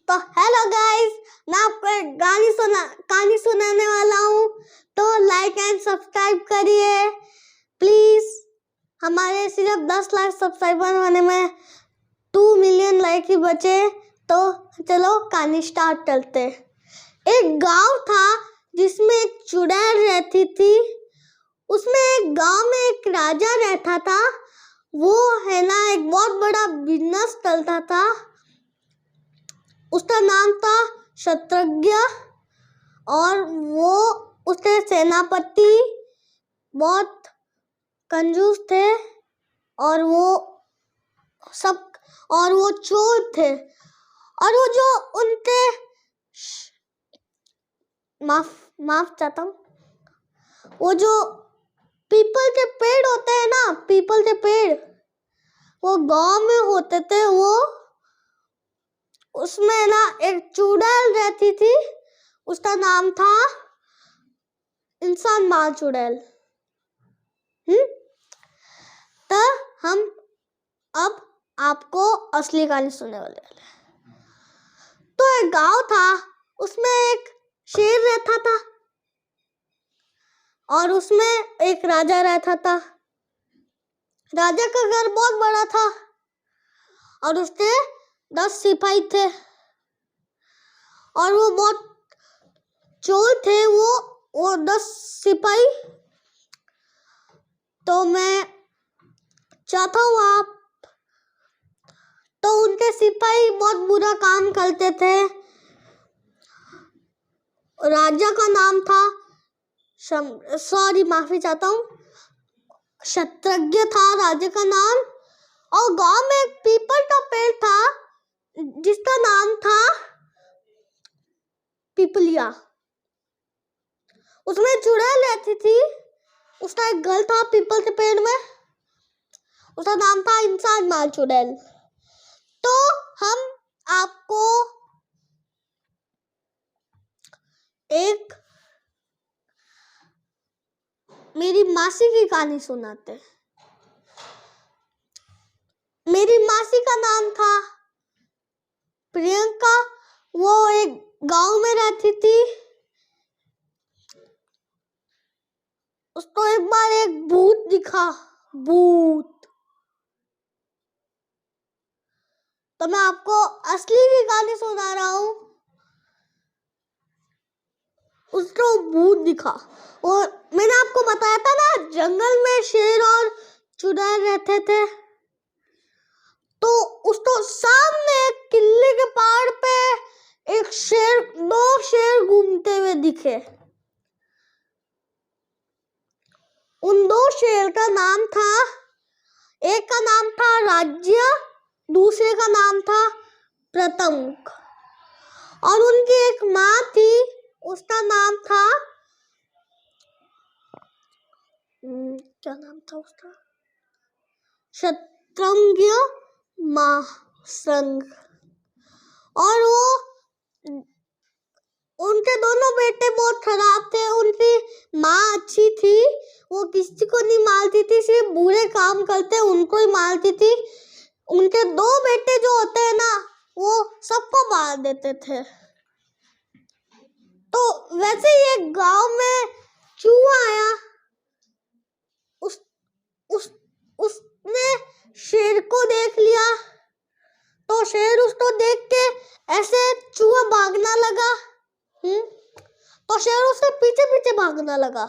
तो hello guys, मैं आपको एक कहानी सुनाने वाला हूँ। तो लाइक एंड सब्सक्राइब करिए प्लीज। हमारे सिर्फ 10 लाख सब्सक्राइबर होने में 2 मिलियन लाइक ही बचे। तो चलो कहानी स्टार्ट करते। एक गांव था जिसमें एक चुड़ैल रहती थी। उसमें एक गांव में एक राजा रहता था। वो है ना एक बहुत बड़ा बिजनेस चलता था। उसका नाम था शत्रुघ्न और वो उसके सेनापति बहुत कंजूस थे और वो चोर थे। और वो जो उनके माफ चाहता हूँ, वो जो पीपल के पेड़ होते हैं ना, पीपल के पेड़ वो गांव में होते थे। वो उसमें ना एक चुड़ैल रहती थी। उसका नाम था इंसान मार चुड़ैल। तो हम अब आपको असली कहानी सुनने वाले हैं। तो एक गांव था, उसमें एक शेर रहता था और उसमें एक राजा रहता था। राजा का घर बहुत बड़ा था और उसके 10 सिपाही थे और वो बहुत चोर थे। वो 10 सिपाही। तो मैं चाहता हूँ आप, तो उनके सिपाही बहुत बुरा काम करते थे। राजा का नाम था माफी चाहता हूँ, शत्रुघ्न था राजा का नाम। और गांव में एक पीपल का पेड़ था जिसका नाम था पिपलिया। उसमें चुड़ैल रहती थी। उसका एक घर था पीपल के पेड़ में। उसका नाम था इंसान मार चुड़ैल। तो हम आपको एक मेरी मासी की कहानी सुनाते। मेरी मासी का नाम था प्रियंका। वो एक गांव में रहती थी। उसको एक बार एक भूत दिखा। तो मैं आपको असली की कहानी सुना रहा हूँ। उसको भूत दिखा और मैंने आपको बताया था ना, जंगल में शेर और चुड़ैल रहते थे। तो उसको सामने एक किले के पहाड़ पे एक शेर, 2 शेर घूमते हुए दिखे। उन 2 शेर का नाम था, एक का नाम था राज्य, दूसरे का नाम था प्रतंक। और उनकी एक माँ थी, उसका नाम था क्या नाम था उसका, शत्रुघ्न महासंग। और वो उनके दोनों बेटे बहुत खराब थे। उनकी माँ अच्छी थी, वो किसी को नहीं मारती थी, सिर्फ बुरे काम करते उनको ही मारती थी। उनके 2 बेटे जो होते हैं ना, वो सबको मार देते थे। तो वैसे ही एक गांव में चूहा आया। उसने शेर को देख लिया। तो शेर उसको देख के ऐसे चूहा भागना लगा। तो शेर उसके पीछे पीछे भागना लगा।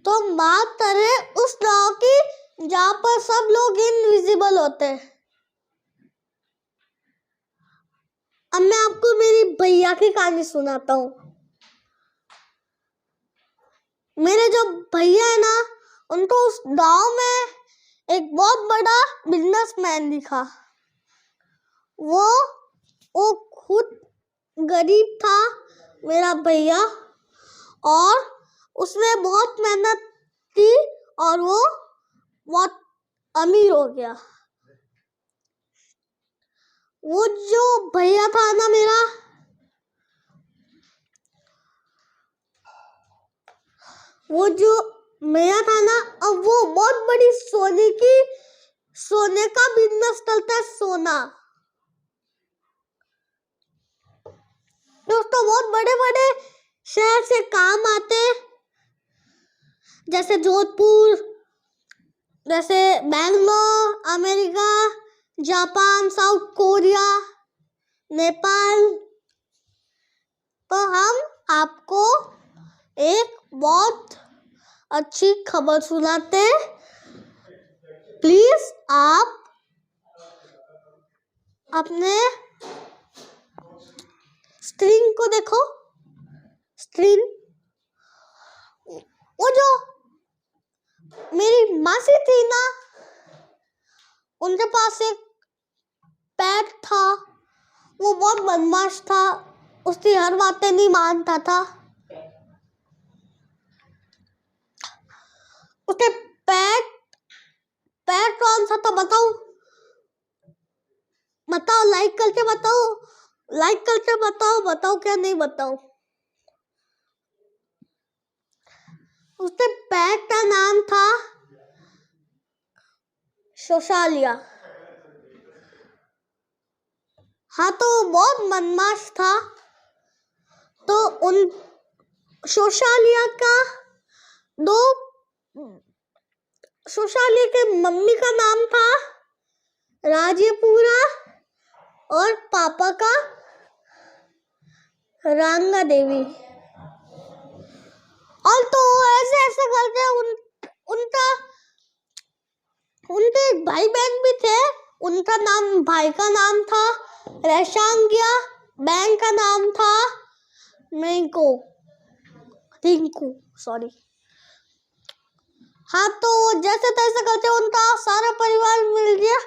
तो बात करें उस गांव की जहाँ पर सब लोग इनविजिबल होते हैं। अब मैं आपको मेरी भैया की कहानी सुनाता हूँ। मेरे जो भैया है ना, उनको उस गांव में एक बहुत बड़ा बिजनेसमैन दिखा। वो खुद गरीब था मेरा भैया, और उसने बहुत मेहनत की और वो बहुत अमीर हो गया। वो जो भैया था ना मेरा, अब वो बहुत बड़ी सोने का बिजनेस करता है। सोना शहर से काम आते, जैसे जोधपुर, जैसे Bangalore, America, Japan, south Korea, Nepal. तो हम आपको एक बहुत अच्छी खबर सुनाते हैं। प्लीज आप अपने स्क्रीन को देखो। स्क्रीन, वो जो मेरी मासी थी ना, उनके पास एक पेट था। वो बहुत बदमाश था, उसकी हर बातें नहीं मानता था। उसके पेट कौन सा था बताओ? बताओ, लाइक करके बताओ, लाइक करके बताओ, बताओ क्या नहीं बताओ। उसके पेट का नाम था सोशालिया। हाँ, तो बहुत बदमाश था। तो उन सोशालिया का दो, सोशालिया के मम्मी का नाम था राजेपुरा और पापा का रंगा देवी। और तो ऐसे ऐसे करके उनके भाई बहन भी थे। उनका नाम, भाई का नाम था रेशांगिया, बहन का नाम था रिंकू, सॉरी। हाँ, तो जैसे तैसे करके उनका सारा परिवार मिल गया,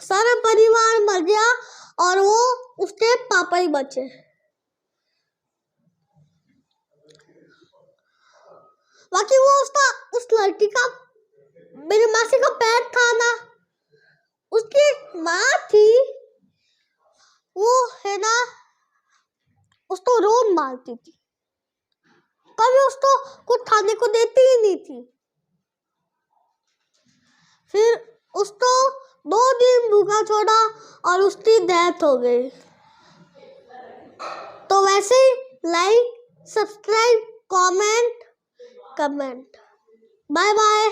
सारा परिवार मर गया और वो उसके पापा ही बचे। बाकी वो उस लड़की का, मेरी मासी का पेट था ना, उसकी माँ थी, वो है ना, उसको रोज मारती थी। कभी उसको कुछ खाने को देती ही नहीं थी। फिर उसको 2 दिन भूखा छोड़ा और उसकी डेथ हो गई। तो वैसे ही like, subscribe, comment. Bye bye.